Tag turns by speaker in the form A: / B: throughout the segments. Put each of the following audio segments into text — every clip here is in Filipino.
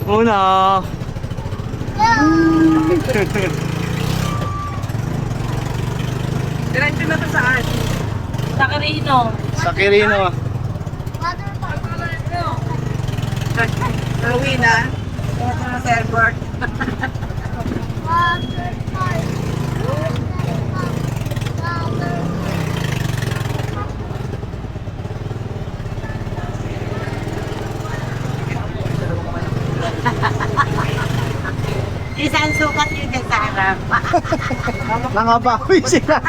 A: Una.
B: Diretso na to saan?
C: Sa Carino.
A: Sa Quirino.
B: Uwi na. Server.
C: Isang sukat yun sa harap.
A: Nangabawi sila.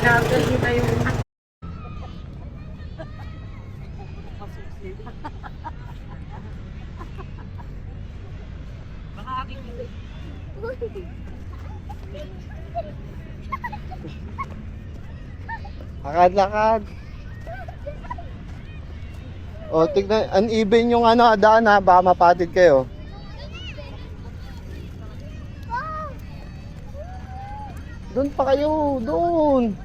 B: Pinagdal nyo na yung...
A: Lakad-lakad. O, tignan, uneven yung ano, daan ha, baka mapatid kayo. Doon pa kayo, doon.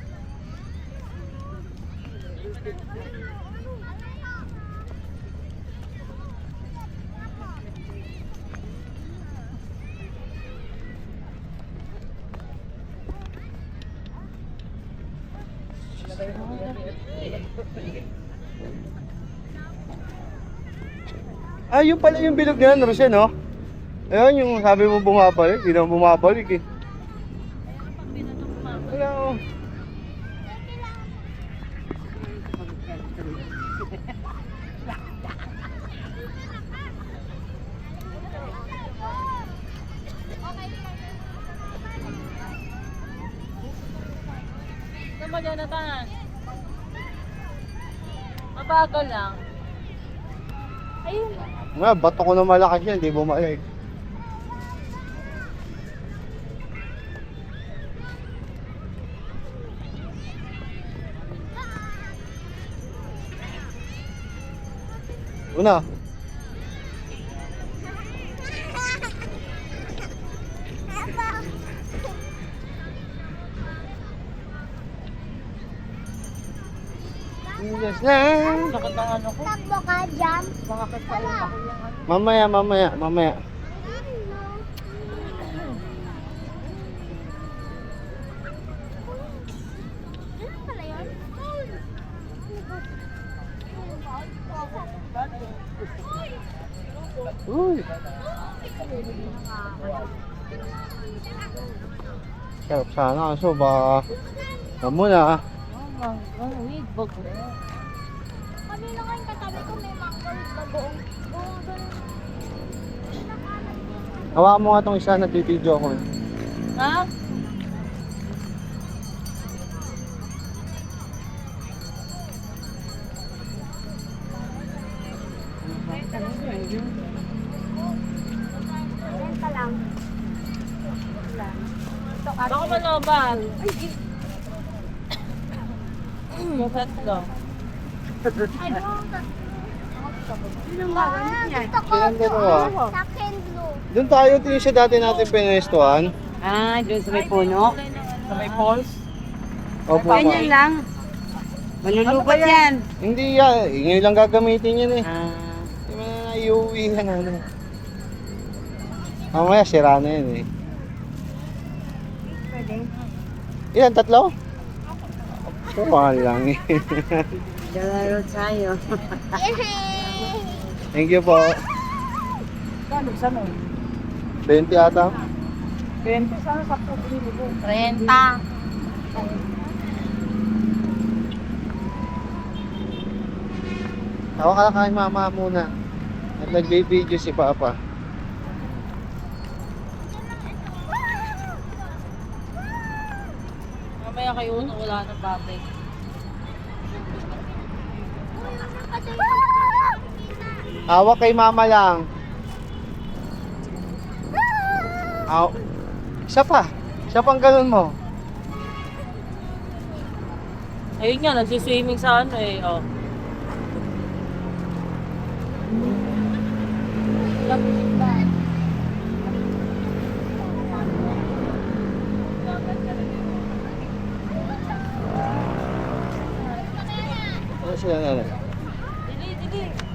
A: Ah, yun pala yung bilog na yan, Rosel, no? Ayun, yung sabi mo bumabalik, hindi naman bumabalik eh. Wala oh.
C: Saan ba, Jonathan? Mabagal lang. Ayun.
A: Nga, bato ko na malakas yan, hindi bumalik. Una. Yes na.
C: Sakit ang ano ko.
D: Takbo ka, jump.
C: Mga kagpain ako yung ano.
A: Mamaya.
D: Ano pala yun?
A: Uy. Sarap sana kaso ba muna.
C: Wait, bag.
D: Kanina nga yung katabi ko may mango na buong doon.
A: Hawakan mo nga itong isa, nagbibideo ako.
C: Ha?
D: Yan pa lang.
C: Baka maloban. Mufat ko.
D: Ay,
C: Sinong gagawin yan?
D: gusto ko
A: Silang dalawa.
D: Sakin blue.
A: Doon tayo, ito yung siya dati natin pinestuhan.
C: Ah, doon sa may puno?
B: Sa may falls.
A: Opo,
C: Ganyan lang. Malulubat yan.
A: Hindi yan, ngayon lang gagamitin yan eh.
C: Ah.
A: Hindi mo na iuwi yan ano. Mamaya sira na yan eh.
D: Pwede.
A: Ilan, tatlo? So, mahal lang eh.
C: Dalaro tayo.
A: Thank you po.
B: Kano, saan o?
A: 20 ata.
B: 20, saan sa pagkili ko?
C: 30.
A: Tawa ka lang kay mama muna. At nag-video si Papa.
C: Mamaya kayo wala ng batay.
A: Hawak kay mama lang. Aw. Isa pa. Isa pang ganun mo.
C: Ayun nga, nagsiswimming sa ano eh. Oh.
A: Ano sila na?
C: Dili.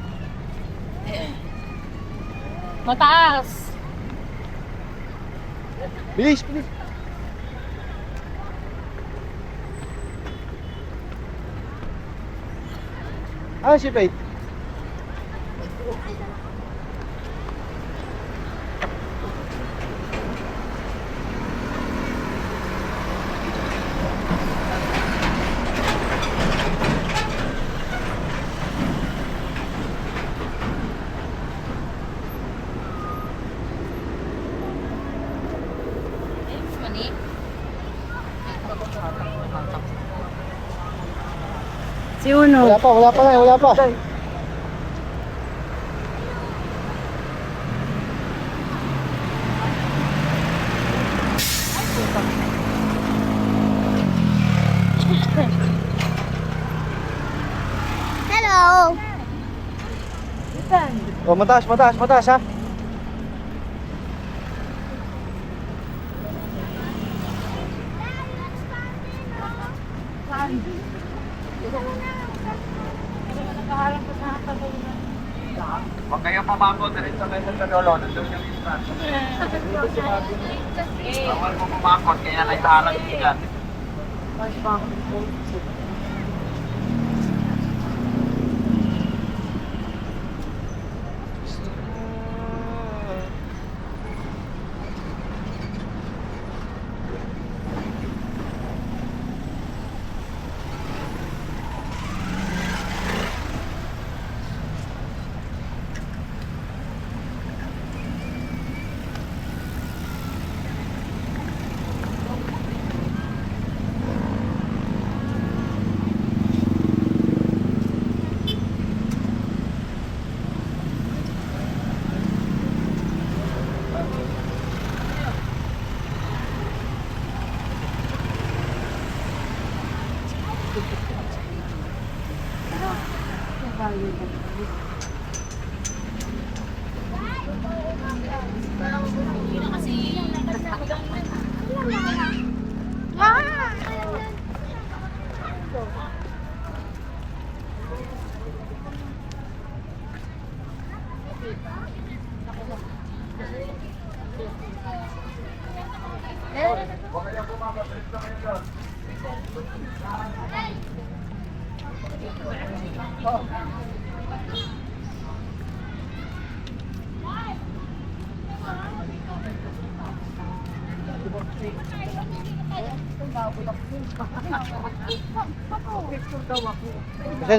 C: Mataas.
A: Bilis, bilis. Ah, si Faith.
C: Mani.
B: Si Uno.
A: Wala pa na, wala pa.
D: Hello!
A: Oh, mataas, mataas, mataas ha.
E: Huwag kayong pamako na rin sa mesa sa lolo. Nandun yung instruction. Bawal mo pumakot, kaya naiharang nyo dyan.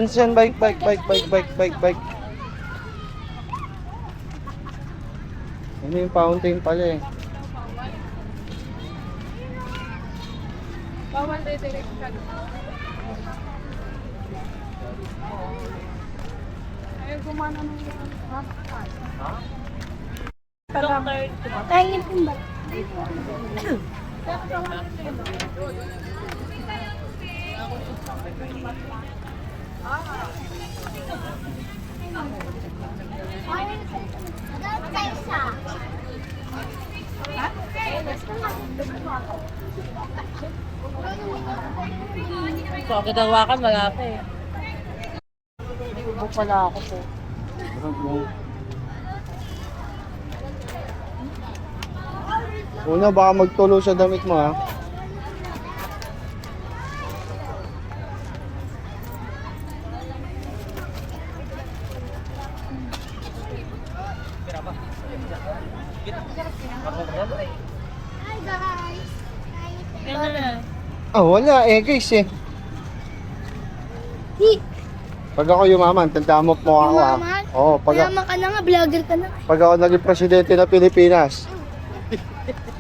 A: Sen, bike. Ano yung fountain pala eh.
B: Bawal direct ka. Ayaw gumana ng
D: Tingin po ba?
C: Bakit hawakan? Wala pa eh. Buk pala ako po.
A: Una, baka magtulo sa damit mo ha.
D: Hi guys!
C: Gano'n na.
A: Ah, wala eh guys eh. Pag ako yumaman, tandaan mo po ako ha.
D: Yumaman?
A: Oo,
D: Mayaman ka na nga, vlogger ka na.
A: pag ako naging presidente ng Pilipinas.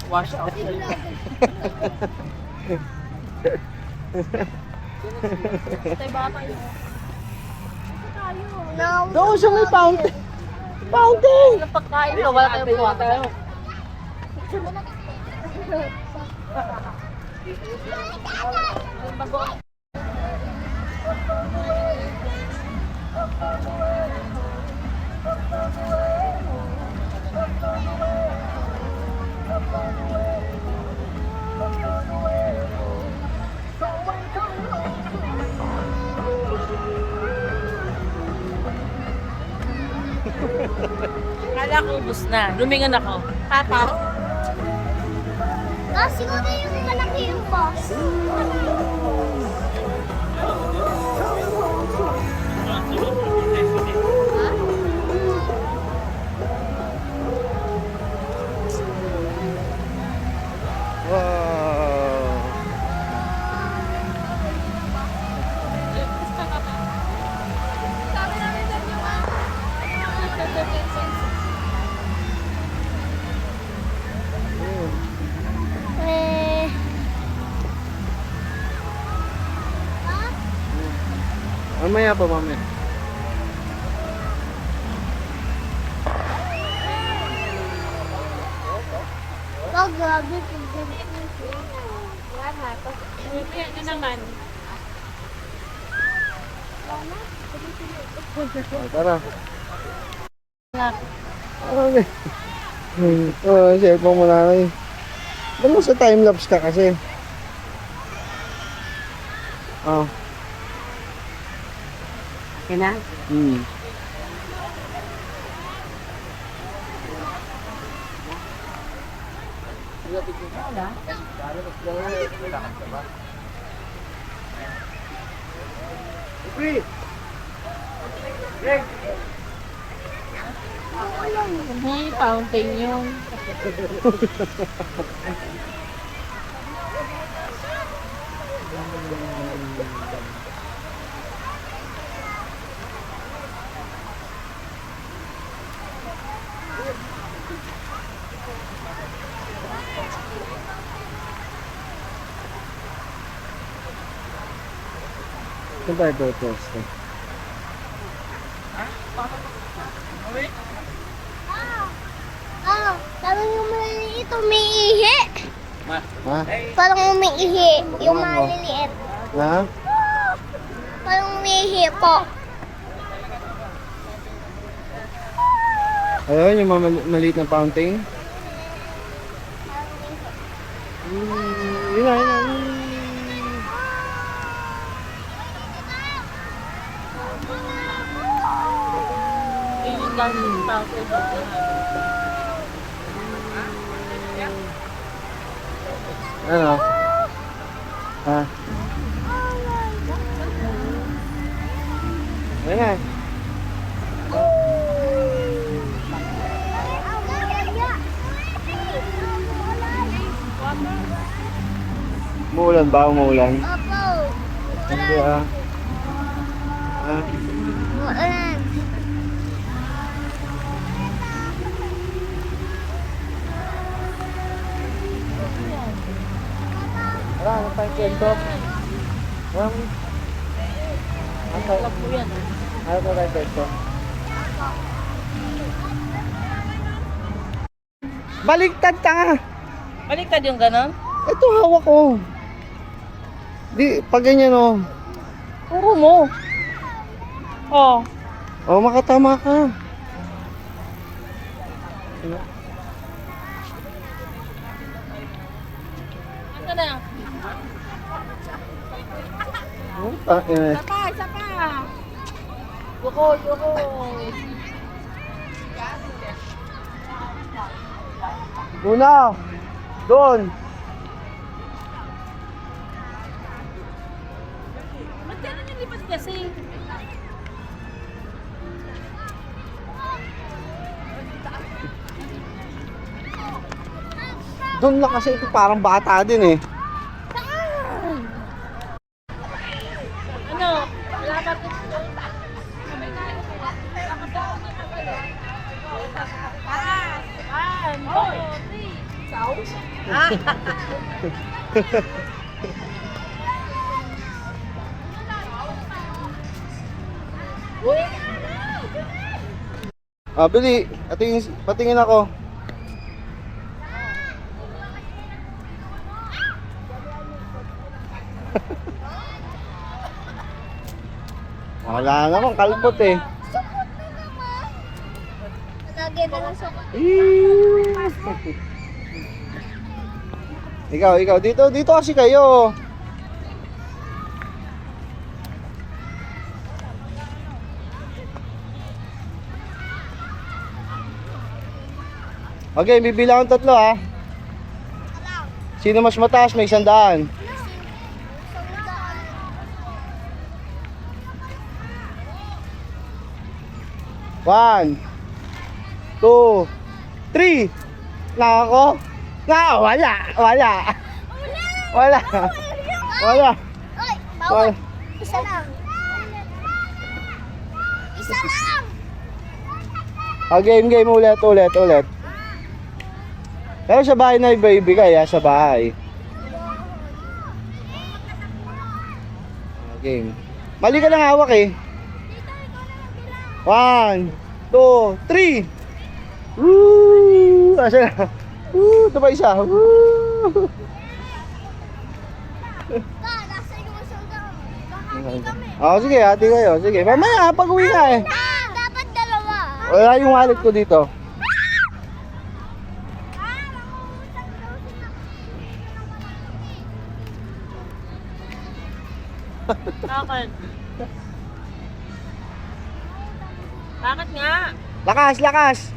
C: Wash out. Tay bata yun.
D: No.
A: Doon sa may fountain. Fountain!
C: Ano pagkain mo? Wala tayong buwata. Akala ko ubus na. Lumingon ako. Tata.
D: Ah, siguro yung malaki yung boss.
A: Wow.
D: Sabi namin sa inyo nga. Eh.
A: Mamaya pa, mamaya.
D: Oh, grabe.
B: Kaya na naman.
A: Oh, tara. Okay. Cellphone mo na rin. Ba't mo sa time-lapse ka kasi? Oh.
B: Okay na?
A: Hmm.
C: May fountain yun.
A: Saan tayo protesta?
D: Ah, parang yung maliliit umiihi.
A: Ha?
D: Parang umiihi. Yung maliliit.
A: Ha?
D: Parang umiihi po.
A: Ayun, yung mga maliit na fountain. Yun na, yun na.
C: Yun lang yung fountain.
A: Ano? Ha? Ayun na. Umuulan ba? Umuulan?
D: Opo.
A: Hindi ah. Ah.
D: Umuulan.
A: Wala, ano tayong kwento? Ano?
C: Wag po yan.
A: Ano pa tayong kwento? Baliktad tanga!
C: Baliktad yung ganon?
A: Ito hawak ko. Di, pag ganyan oh.
C: Puro mo. Oh.
A: Oh, makatama ka.
C: Ano na?
A: Oh, eh.
C: Isa pa. Yuko, yuko.
A: Una! Doon!
C: Ba't ka na nilipas kasi?
A: Doon lang kasi ito parang bata din eh.
C: Ano? Wala ba ito?
A: Ah, bili. Patingin ako. Wala naman, kalpot eh.
D: Sukot na naman. Lagi na lang sukot.
A: Ikaw, dito kasi kayo. Okay, bibilang ang tatlo ha. Sino mas mataas may 100. 1, 2, 3. Nako. Wala. Wala.
D: Uy,
A: Wala.
D: bawal. Isa lang. Isa lang.
A: Game ulit. Pero sa bahay na ibibigay ha, sa bahay. Game. Mali ka lang hawak eh. 1, 2, 3. Woo! Asa na? Woo! Ito pa isa. Woo!
D: Nasa iyo ang sanggang. Kahati kami.
A: Sige, hati kayo. Sige, mamaya pag-uwi na eh.
D: Dapat dalawa.
A: Wala yung wallet ko dito.
D: Mangungutang daw sila.
C: Bakit? Bakit nga?
A: Lakas.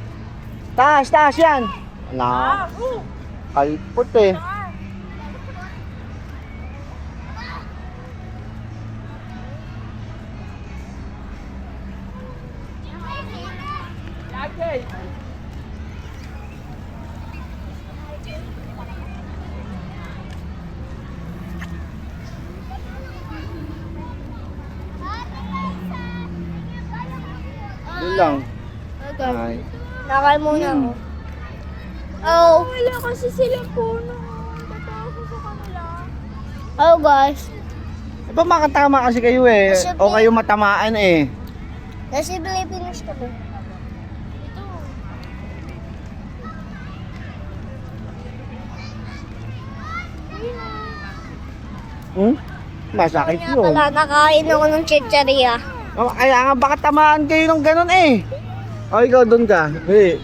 A: Taas yan. Na, kalpot eh. Yun lang. Ay.
D: Nakal muna ako. Oh. Wala kasi silang puno. Tatawa sa kanila. Oh guys.
A: Eh, ba makatama kasi kayo eh.
D: Kasi-
A: O kayo matamaan eh.
D: Nasa Pilipinas ka ba?
A: Masakit
D: Kaya
A: yun.
D: pala nakain ako ng chicharia.
A: Kaya nga baka tamaan kayo ng ganun eh. O ikaw doon ka. Hey.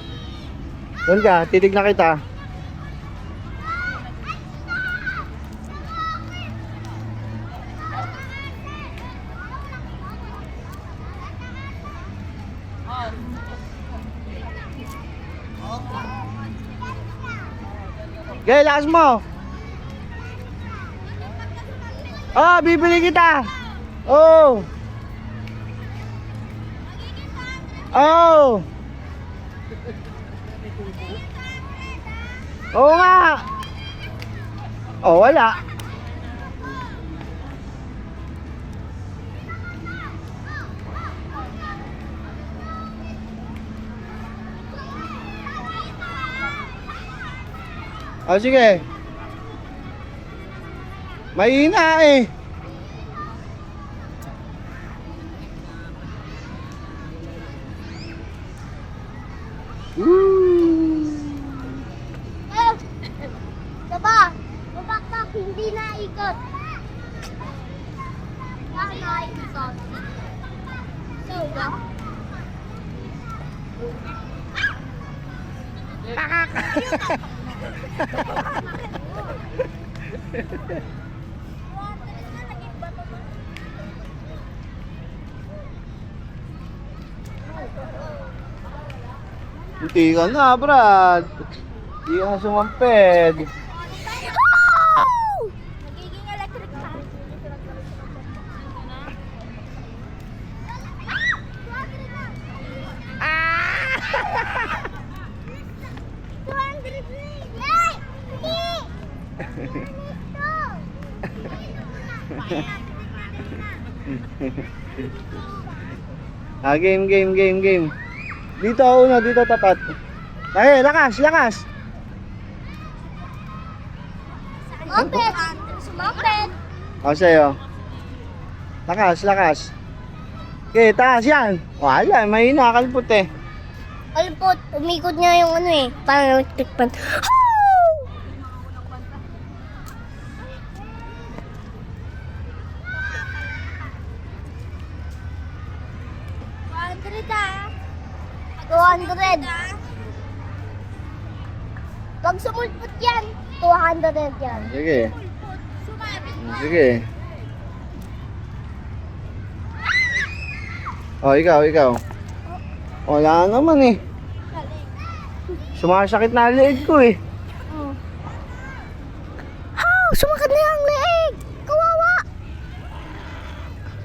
A: Doon ka, titignan kita. Okay, lakas mo. Bibili kita. Oh. Oo nga. Wala. Sige. Mahina eh.
D: Diba? Babakbak, hindi naikot. Bakit naikot? So, ba?
A: Hindi ka na, Brad. Hindi ka na sumamped.
D: Nagiging electric fan.
A: Game. Dito una, dito tapat. Lakas.
D: Sumapit! Sumapit!
A: Sa'yo. Lakas. Okay, taas yan. Wala, mahina, kalpot eh.
D: Alpot, umikot niya yung ano eh. Parang electric fan. $200. Pag sumulpot yan, $200 yan.
A: Sige.
D: Sumabit
A: Sige. Ikaw. Wala naman eh. Sumasakit na ang leeg ko eh.
D: Oh. How? Sumakit na yung leeg! Kawawa!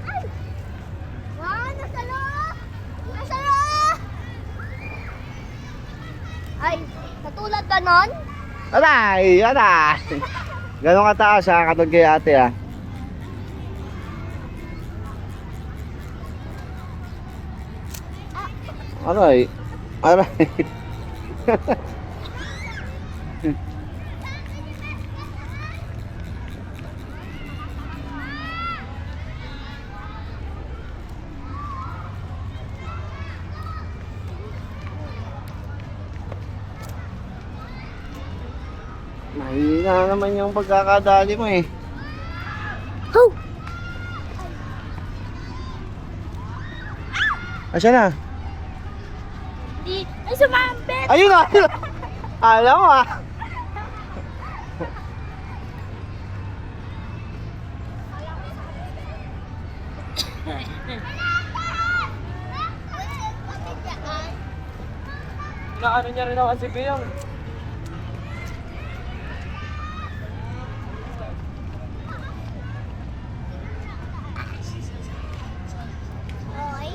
D: Ay! Wow, nasalo! Nasalo! Ay, katulad ganon?
A: Aray! Aray! Ganon kataas ha, katulad kay ate ha. Aray! Aray! Mahina naman yung pagkakadali mo eh.
D: How?
A: Asya na?
D: Di, ay sumambit!
A: Ayun na! Ayun na! Alam mo ah!
C: Naano niya rin naman si Beyong.
D: Okay.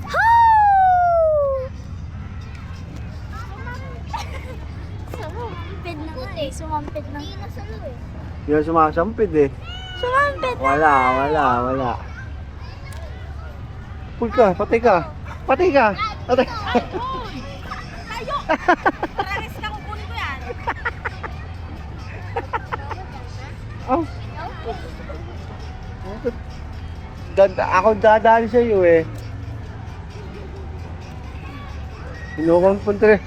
D: How? Sumampid na nga eh. Sumampid na. Hindi nasalo eh.
A: Hindi na sumasampid eh.
D: Sumampid na.
A: Wala. Pull ka, patay ka. Patay ka. Patay ka.
B: Tayo! Paralis ka, kukunin ko yan.
A: Oh. Ako dadali sa iyo eh. Kinukonpuntre.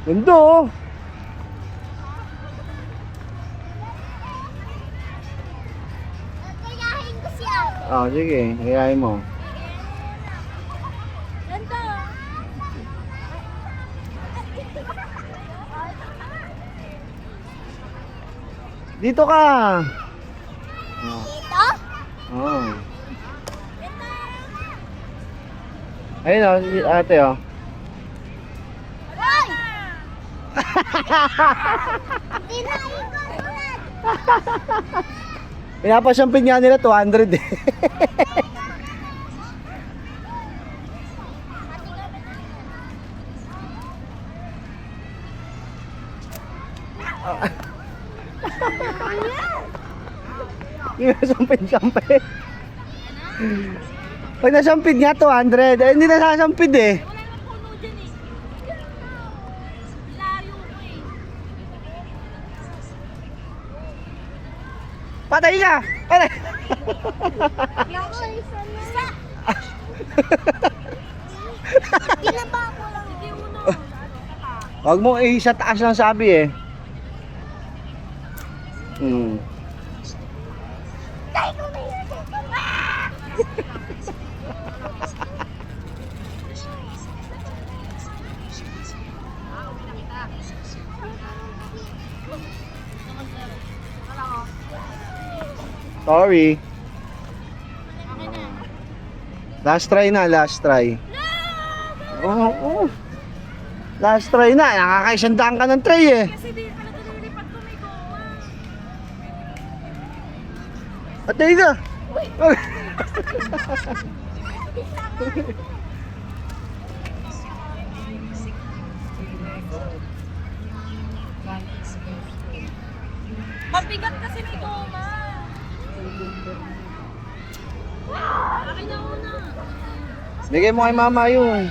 A: Mundo oh.
D: Kayahin ko siya.
A: Ah, sige, kayahin mo.
D: Ganto.
A: Dito ka.
D: Dito?
A: Oh. Ayun oh, si ate oh.
D: Aray! Dinahin ko ulit.
A: Pinapasampin nga nila 200 eh. Pinasampid-sampid. Pag nasampid nga 200, eh, hindi nasasampid eh.
B: Wala namang puno dyan eh. Layo ko eh.
A: Patay ka! Patay!
D: Naku, isa na. Ginaba ko lang.
B: Sige, uno.
A: Huwag mo sa taas lang sabi eh.
D: Tay ko na yun.
A: Sorry. Last try na, last try. Oo. Last try na, nakakaisandaan ka ng tray eh.
B: Kasi di pala nililipat ko may gowa.
A: Patay ka!
B: Mabigat kasi may goma. Akin na una.
A: Bigay mo kay mama yun.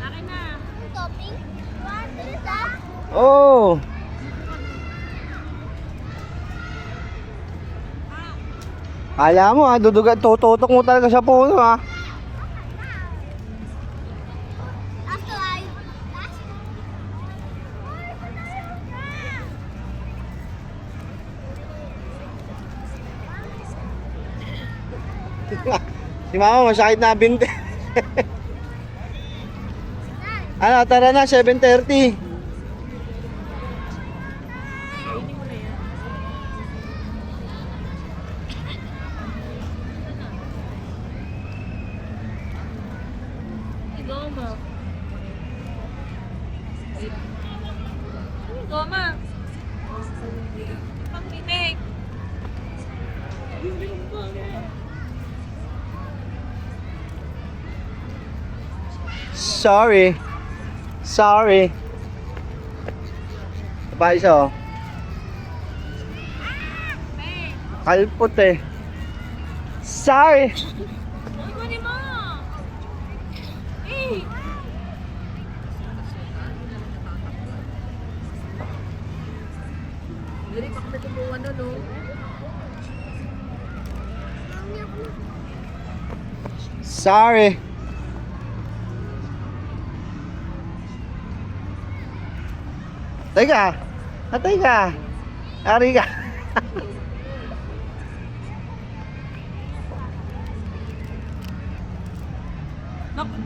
B: Akin na.
D: Topping? One, two, ah.
A: Oh! Kala mo ha, tututok mo talaga sa puno ha.
D: After I...
A: Si mama masakit na binte. Ano, tara na, 7:30.
C: Goma. Goma. Pangpitik.
A: Sorry. Sorry. Pa isa oh. Kalpot eh. Sorry.
C: Uy, kunin mo. Eh.
A: Sorry. Teka. Atay ka. Ari ka.
C: Naku.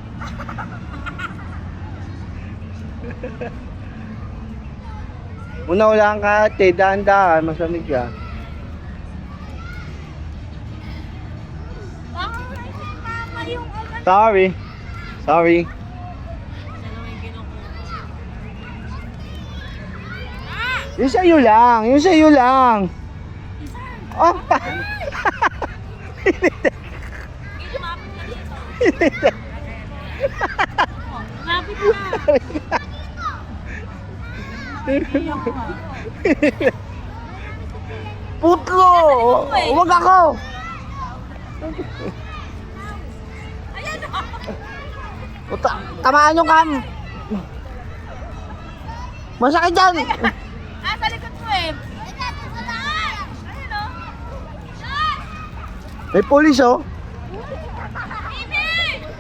A: Una-ulaan ka, ate. Daan-daan. Masamig ka.
D: Tama yung
A: Sorry. Sorry. Yung sa'yo lang. Yung sa'yo lang. Oh.
C: Lapit na.
A: Putlo! Huwag ako! Tamaan yung cam! Masakit dyan!
C: Ah, sa likod mo eh. Ayun o.
A: May pulis oh!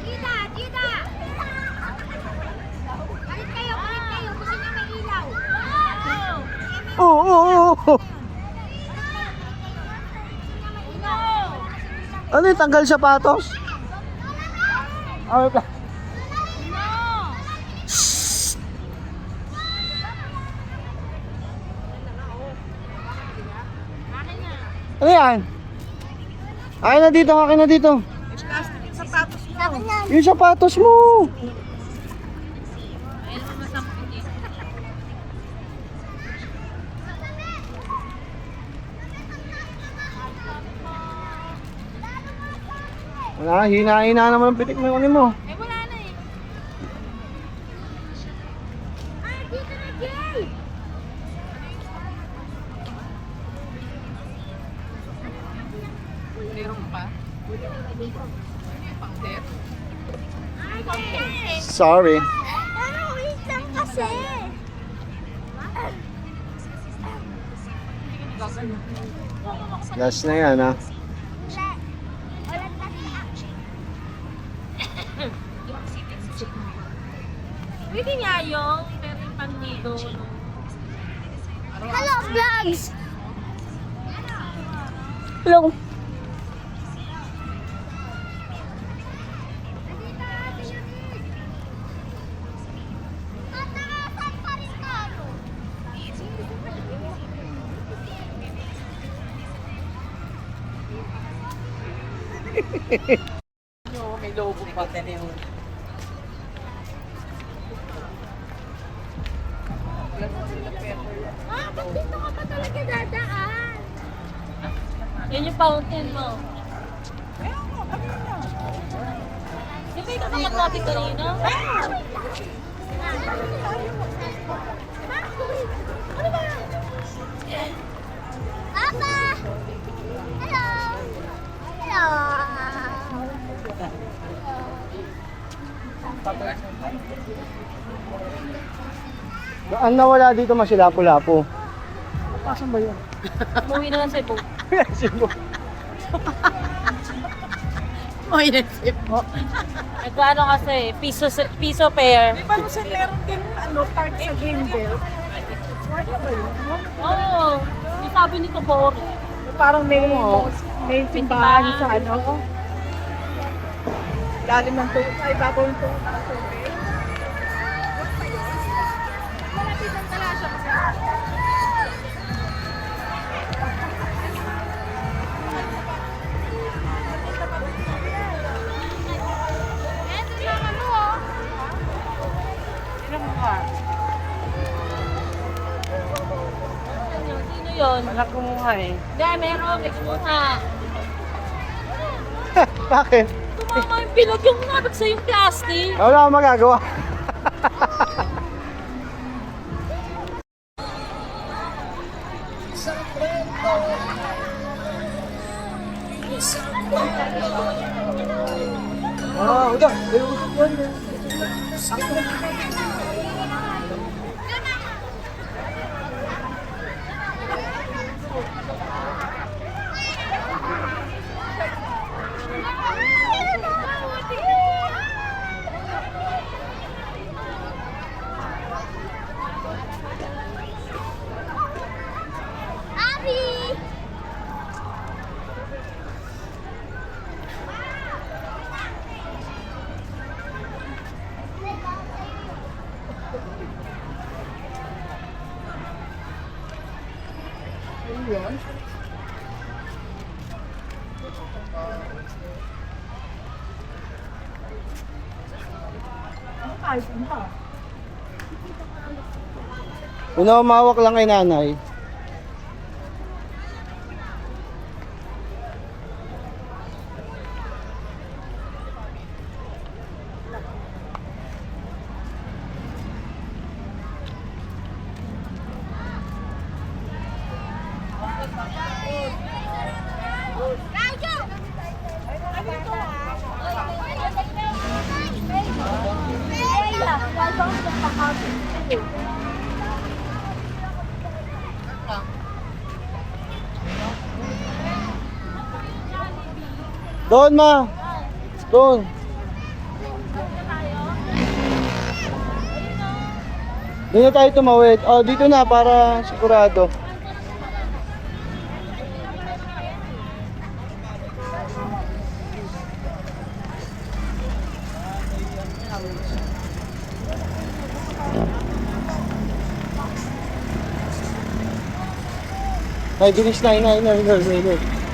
D: Tita! Tita! Palit kayo! Palit kayo! Gusto niya may ilaw!
A: Oo! Oo! Ano yung tanggal sapatos? Ano ka? Ano yan? Akin na dito, akin na dito. Yung sapatos mo. Wala, hina-hina naman ang pitik mo yung mo.
C: Eh, wala na eh.
D: Ay, dito na, Jay!
C: Ay, okay.
A: Sorry.
D: Ano, wait lang kasi!
A: Last na yan ha.
D: Walang tasa.
C: Pwede nga yung pero yung pandido.
D: Hello, vlogs!
A: Hello.
E: May lobo pa din yun.
D: Ah, ba't dito ka pa talaga dadaan?
C: Yan yung fountain mo. Di ba ikaw nakatabi kanina?
D: Ano ba? Papa! Hello! Hello!
A: Ang nawala dito masilapo-lapo. Pasan ba yun?
C: Umuwi na lang sa ibo. Nagkano kasi, piso pair.
B: Paano siya meron din park sa Greenbelt?
C: Oo. Yung sabi nito po.
B: Parang may simbahan sa ano. Lalim ng tuyo. Ay, babaw yung tuyo. Malapit ang talasya kasi.
D: Ito naman mo, oh.
E: Wala kumuha eh.
B: Hindi, meron. May kumuha.
A: Bakit?
B: Tumama yung bilog yung nabag sa yung plastic.
A: Wala akong magagawa. Udah.
D: Abi!
A: Una, umawak lang kay nanay. Doon, ma. Doon. Doon na tayo tumawid. Oh, dito na para sigurado. Ay, bilis na, ina.